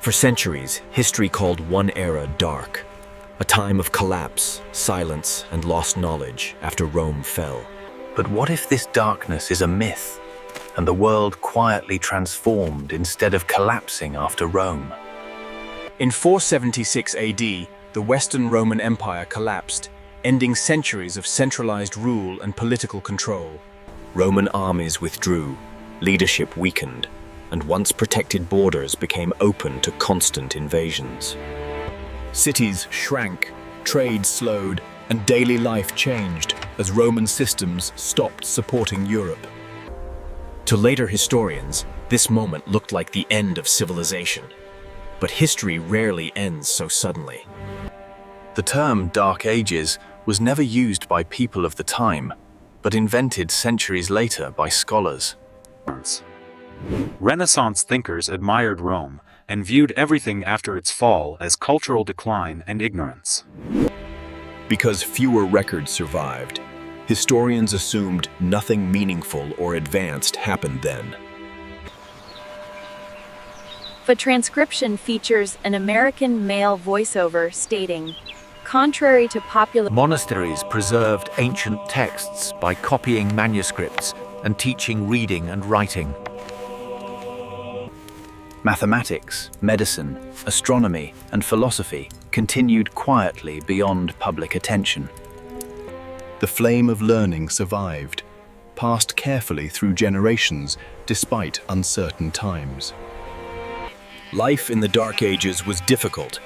For centuries, history called one era dark, a time of collapse, silence, and lost knowledge after Rome fell. But what if this darkness is a myth, and the world quietly transformed instead of collapsing after Rome? In 476 AD, the Western Roman Empire collapsed, ending centuries of centralized rule and political control. Roman armies withdrew, leadership weakened, and once protected borders became open to constant invasions. Cities shrank, trade slowed, and daily life changed as Roman systems stopped supporting Europe. To later historians, this moment looked like the end of civilization. But history rarely ends so suddenly. The term Dark Ages was never used by people of the time, but invented centuries later by scholars. Renaissance thinkers admired Rome and viewed everything after its fall as cultural decline and ignorance. Because fewer records survived, historians assumed nothing meaningful or advanced happened then. The transcription features an American male voiceover stating, "Contrary to popular..." Monasteries preserved ancient texts by copying manuscripts and teaching reading and writing. Mathematics, medicine, astronomy, and philosophy continued quietly beyond public attention. The flame of learning survived, passed carefully through generations despite uncertain times. Life in the Dark Ages was difficult,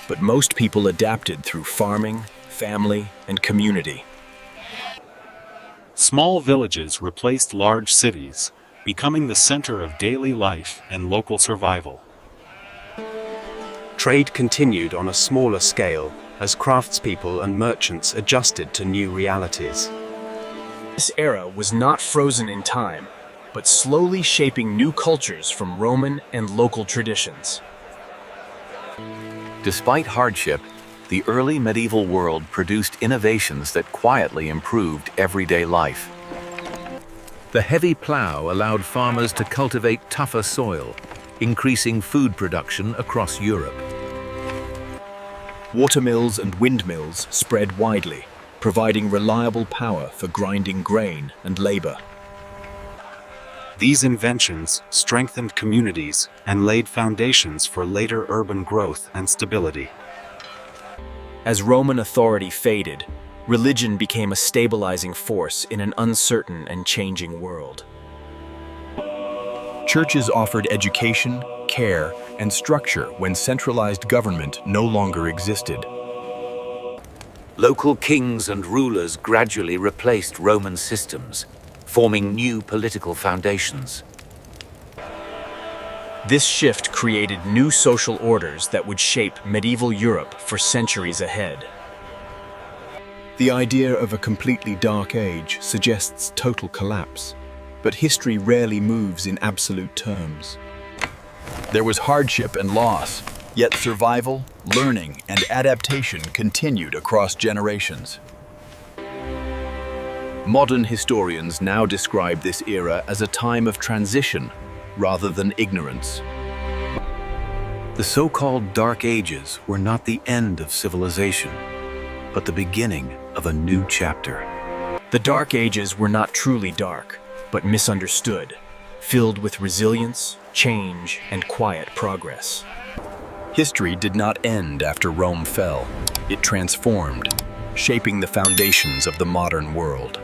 but most people adapted through farming, family, and community. Small villages replaced large cities, becoming the center of daily life and local survival. Trade continued on a smaller scale as craftspeople and merchants adjusted to new realities. This era was not frozen in time, but slowly shaping new cultures from Roman and local traditions. Despite hardship, the early medieval world produced innovations that quietly improved everyday life. The heavy plow allowed farmers to cultivate tougher soil, increasing food production across Europe. Watermills and windmills spread widely, providing reliable power for grinding grain and labor. These inventions strengthened communities and laid foundations for later urban growth and stability. As Roman authority faded, religion became a stabilizing force in an uncertain and changing world. Churches offered education, care, and structure when centralized government no longer existed. Local kings and rulers gradually replaced Roman systems, forming new political foundations. This shift created new social orders that would shape medieval Europe for centuries ahead. The idea of a completely dark age suggests total collapse, but history rarely moves in absolute terms. There was hardship and loss, yet survival, learning, and adaptation continued across generations. Modern historians now describe this era as a time of transition rather than ignorance. The so-called Dark Ages were not the end of civilization, but the beginning of a new chapter. The Dark Ages were not truly dark, but misunderstood, filled with resilience, change, and quiet progress. History did not end after Rome fell. It transformed, shaping the foundations of the modern world.